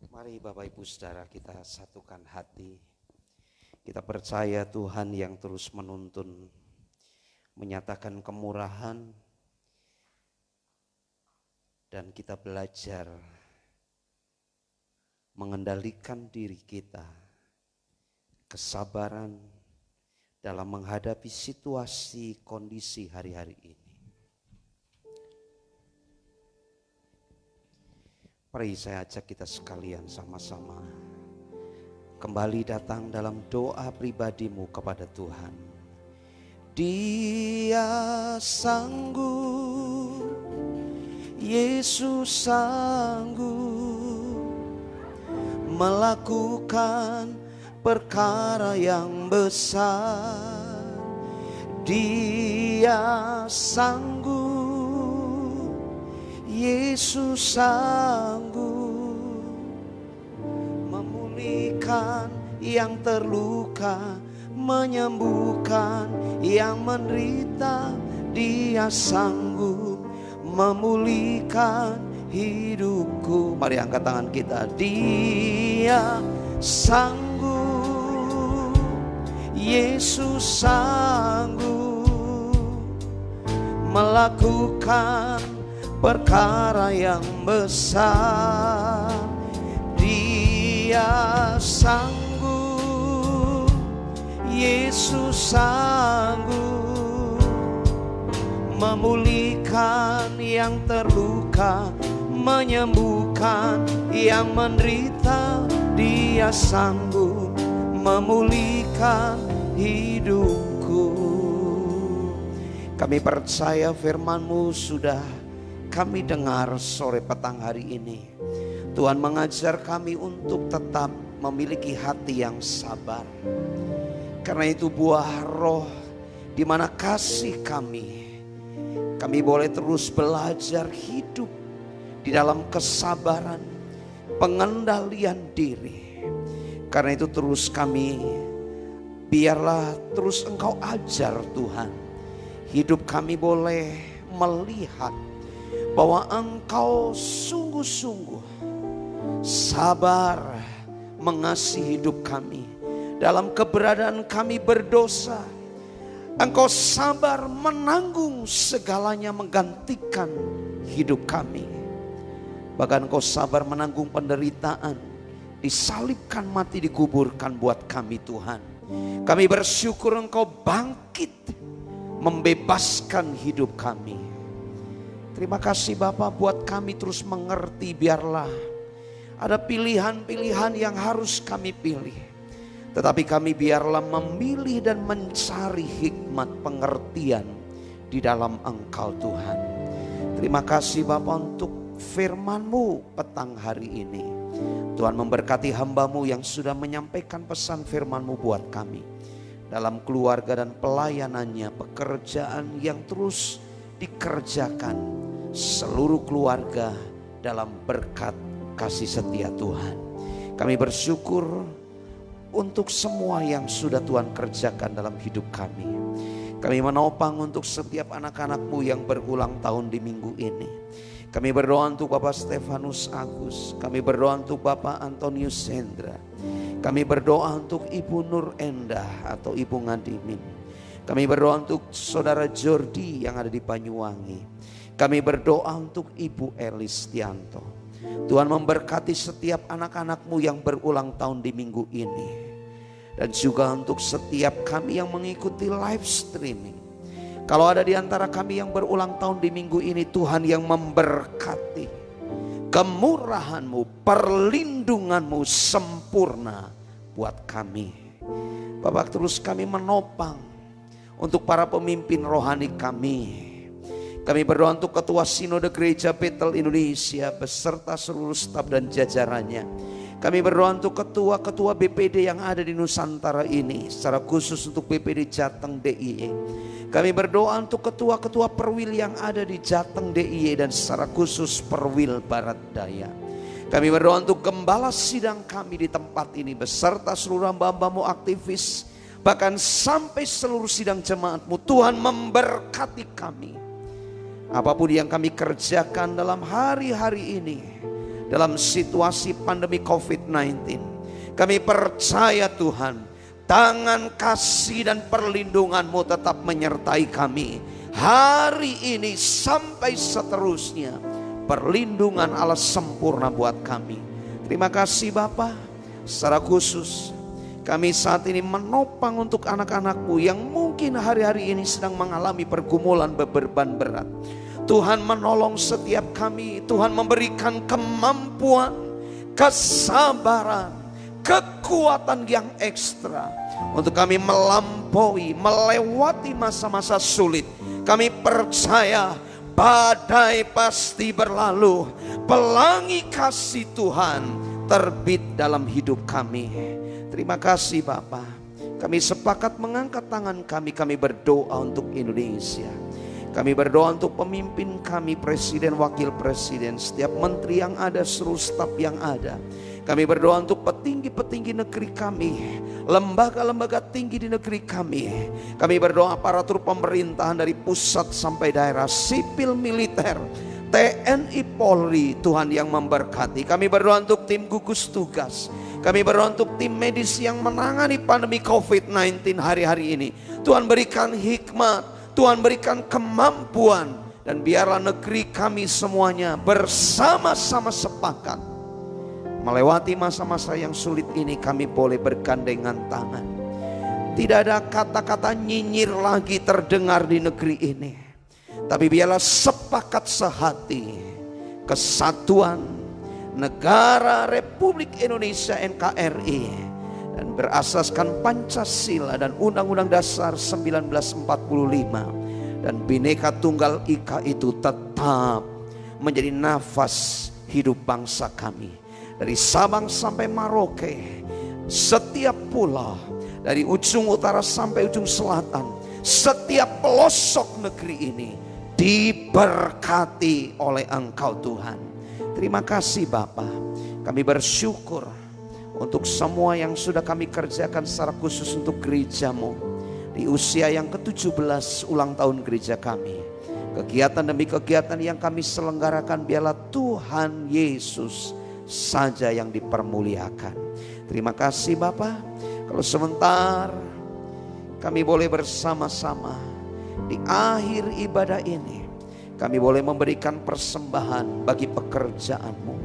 Mari Bapak Ibu Saudara kita satukan hati. Kita percaya Tuhan yang terus menuntun, menyatakan kemurahan, dan kita belajar mengendalikan diri kita, kesabaran dalam menghadapi situasi kondisi hari-hari ini. Mari saya ajak kita sekalian sama-sama kembali datang dalam doa pribadimu kepada Tuhan. Dia sanggup, Yesus sanggup melakukan perkara yang besar. Dia sanggup, Yesus sanggup memulihkan yang terluka, menyembuhkan yang menderita. Dia sanggup memulihkan hidupku. Mari angkat tangan kita. Dia sanggup, Yesus sanggup melakukan perkara yang besar. Dia sanggup, Yesus sanggup memulihkan yang terluka, menyembuhkan yang menderita. Dia sanggup memulihkan hidupku. Kami percaya firman-Mu sudah kami dengar sore petang hari ini. Tuhan mengajar kami untuk tetap memiliki hati yang sabar. Karena itu buah roh di mana kasih kami boleh terus belajar hidup di dalam kesabaran, pengendalian diri. Karena itu terus kami, biarlah terus Engkau ajar Tuhan. Hidup kami boleh melihat bahwa Engkau sungguh-sungguh sabar mengasihi hidup kami. Dalam keberadaan kami berdosa, Engkau sabar menanggung segalanya, menggantikan hidup kami. Bahkan Engkau sabar menanggung penderitaan disalibkan, mati, dikuburkan buat kami Tuhan. Kami bersyukur Engkau bangkit membebaskan hidup kami. Terima kasih Bapa buat kami terus mengerti, biarlah ada pilihan-pilihan yang harus kami pilih. Tetapi kami biarlah memilih dan mencari hikmat pengertian di dalam Engkau Tuhan. Terima kasih Bapa untuk firman-Mu petang hari ini. Tuhan memberkati hamba-Mu yang sudah menyampaikan pesan firman-Mu buat kami. Dalam keluarga dan pelayanannya, pekerjaan yang terus dikerjakan seluruh keluarga dalam berkat kasih setia Tuhan. Kami bersyukur untuk semua yang sudah Tuhan kerjakan dalam hidup kami. Kami menopang untuk setiap anak-anak-Mu yang berulang tahun di minggu ini. Kami berdoa untuk Bapak Stefanus Agus. Kami berdoa untuk Bapak Antonius Hendra. Kami berdoa untuk Ibu Nur Endah atau Ibu Ngadimin. Kami berdoa untuk Saudara Jordi yang ada di Banyuwangi. Kami berdoa untuk Ibu Elistianto. Tuhan memberkati setiap anak-anak-Mu yang berulang tahun di minggu ini. Dan juga untuk setiap kami yang mengikuti live streaming. Kalau ada di antara kami yang berulang tahun di minggu ini, Tuhan yang memberkati. Kemurahan-Mu, perlindungan-Mu sempurna buat kami. Bapak, terus kami menopang untuk para pemimpin rohani kami. Kami berdoa untuk Ketua Sinode Gereja Betel Indonesia beserta seluruh staf dan jajarannya. Kami berdoa untuk ketua-ketua BPD yang ada di Nusantara ini, secara khusus untuk BPD Jateng DIY. Kami berdoa untuk ketua-ketua perwil yang ada di Jateng DIY dan secara khusus perwil Barat Daya. Kami berdoa untuk gembala sidang kami di tempat ini beserta seluruh hamba-hamba-Mu aktivis, bahkan sampai seluruh sidang jemaat-Mu. Tuhan memberkati kami. Apapun yang kami kerjakan dalam hari-hari ini, dalam situasi pandemi COVID-19, kami percaya Tuhan, tangan kasih dan perlindungan-Mu tetap menyertai kami. Hari ini sampai seterusnya, perlindungan Allah sempurna buat kami. Terima kasih Bapa. Secara khusus kami saat ini menopang untuk anak-anak-Mu yang mungkin hari-hari ini sedang mengalami pergumulan beban berat. Tuhan menolong setiap kami. Tuhan memberikan kemampuan, kesabaran, kekuatan yang ekstra untuk kami melewati masa-masa sulit. Kami percaya badai pasti berlalu, pelangi kasih Tuhan terbit dalam hidup kami. Terima kasih Bapa. Kami sepakat mengangkat tangan kami. Kami berdoa untuk Indonesia. Kami berdoa untuk pemimpin kami, presiden, wakil presiden, setiap menteri yang ada, seluruh staf yang ada. Kami berdoa untuk petinggi-petinggi negeri kami, lembaga-lembaga tinggi di negeri kami. Kami berdoa aparatur pemerintahan dari pusat sampai daerah, sipil, militer, TNI, Polri, Tuhan yang memberkati. Kami berdoa untuk tim gugus tugas. Kami berdoa untuk tim medis yang menangani pandemi COVID-19 hari-hari ini. Tuhan berikan hikmat, Tuhan berikan kemampuan, dan biarlah negeri kami semuanya bersama-sama sepakat melewati masa-masa yang sulit ini. Kami boleh bergandengan tangan. Tidak ada kata-kata nyinyir lagi terdengar di negeri ini, tapi biarlah sepakat sehati. Kesatuan Negara Republik Indonesia NKRI dan berasaskan Pancasila dan Undang-Undang Dasar 1945 dan Bhinneka Tunggal Ika itu tetap menjadi nafas hidup bangsa kami. Dari Sabang sampai Merauke, setiap pulau, dari ujung utara sampai ujung selatan, setiap pelosok negeri ini diberkati oleh Engkau Tuhan. Terima kasih Bapa. Kami bersyukur untuk semua yang sudah kami kerjakan secara khusus untuk gereja-Mu di usia yang ke-17 ulang tahun gereja kami. Kegiatan demi kegiatan yang kami selenggarakan, biarlah Tuhan Yesus saja yang dipermuliakan. Terima kasih Bapa. Kalau sebentar kami boleh bersama-sama di akhir ibadah ini, kami boleh memberikan persembahan bagi pekerjaan-Mu,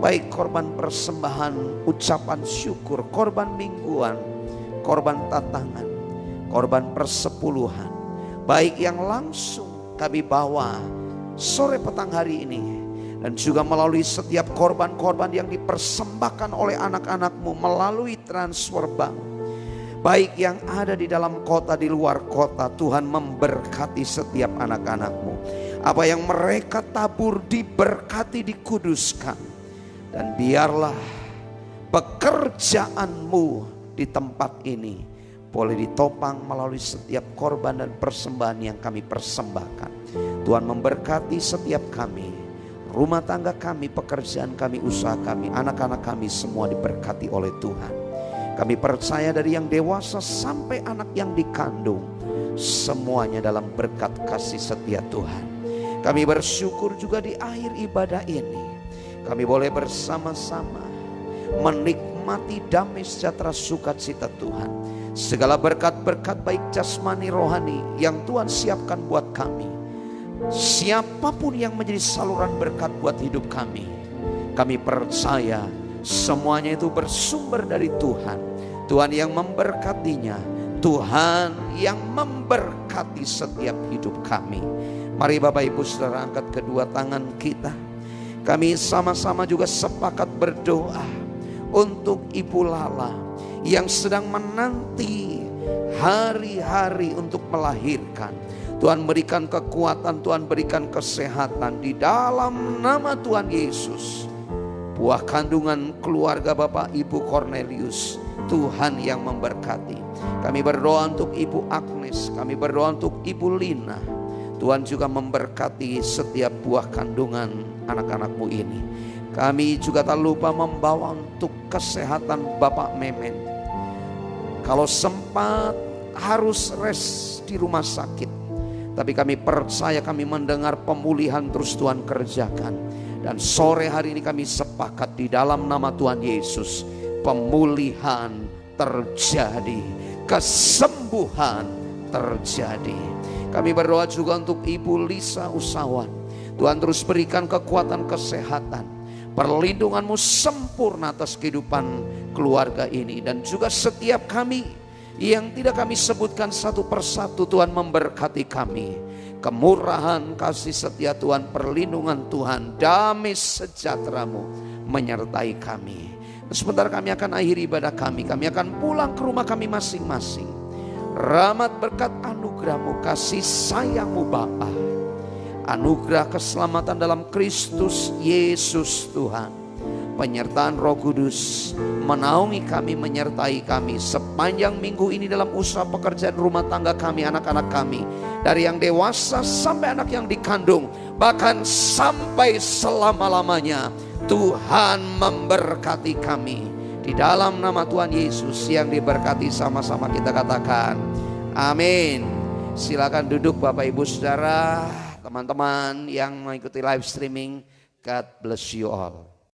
baik korban persembahan, ucapan syukur, korban mingguan, korban tatangan, korban persepuluhan, baik yang langsung kami bawa sore petang hari ini, dan juga melalui setiap korban-korban yang dipersembahkan oleh anak-anakmu melalui transfer bank, baik yang ada di dalam kota, di luar kota. Tuhan memberkati setiap anak-anakmu. Apa yang mereka tabur diberkati, dikuduskan. Dan biarlah pekerjaanmu di tempat ini boleh ditopang melalui setiap korban dan persembahan yang kami persembahkan. Tuhan memberkati setiap kami, rumah tangga kami, pekerjaan kami, usaha kami, anak-anak kami semua diberkati oleh Tuhan. Kami percaya dari yang dewasa sampai anak yang dikandung, semuanya dalam berkat kasih setia Tuhan. Kami bersyukur juga di akhir ibadah ini, kami boleh bersama-sama menikmati damai sejahtera sukacita Tuhan. Segala berkat-berkat baik jasmani rohani yang Tuhan siapkan buat kami, siapapun yang menjadi saluran berkat buat hidup kami, kami percaya semuanya itu bersumber dari Tuhan. Tuhan yang memberkatinya, Tuhan yang memberkati setiap hidup kami. Mari Bapak Ibu Saudara angkat kedua tangan kita. Kami sama-sama juga sepakat berdoa untuk Ibu Lala yang sedang menanti hari-hari untuk melahirkan. Tuhan berikan kekuatan, Tuhan berikan kesehatan di dalam nama Tuhan Yesus. Buah kandungan keluarga Bapak Ibu Cornelius, Tuhan yang memberkati. Kami berdoa untuk Ibu Agnes, kami berdoa untuk Ibu Lina. Tuhan juga memberkati setiap buah kandungan anak-anakmu ini. Kami juga tak lupa membawa untuk kesehatan Bapak Memen. Kalau sempat harus rest di rumah sakit, tapi kami percaya, kami mendengar pemulihan terus Tuhan kerjakan. Dan sore hari ini kami sepakat di dalam nama Tuhan Yesus, pemulihan terjadi, kesembuhan terjadi. Kami berdoa juga untuk Ibu Lisa Usawan. Tuhan terus berikan kekuatan kesehatan, perlindunganmu sempurna atas kehidupan keluarga ini. Dan juga setiap kami yang tidak kami sebutkan satu persatu, Tuhan memberkati kami. Kemurahan, kasih setia Tuhan, perlindungan Tuhan, damai sejahtera-Mu menyertai kami. Sebentar kami akan akhiri ibadah kami akan pulang ke rumah kami masing-masing. Rahmat berkat anugerah-Mu, kasih sayang-Mu Bapa, anugerah keselamatan dalam Kristus Yesus Tuhan, penyertaan Roh Kudus menaungi kami, menyertai kami sepanjang minggu ini dalam usaha pekerjaan rumah tangga kami, anak-anak kami, dari yang dewasa sampai anak yang dikandung, bahkan sampai selama-lamanya. Tuhan memberkati kami. Di dalam nama Tuhan Yesus yang diberkati, sama-sama kita katakan amin. Silakan duduk Bapak Ibu Saudara, teman-teman yang mengikuti live streaming. God bless you all.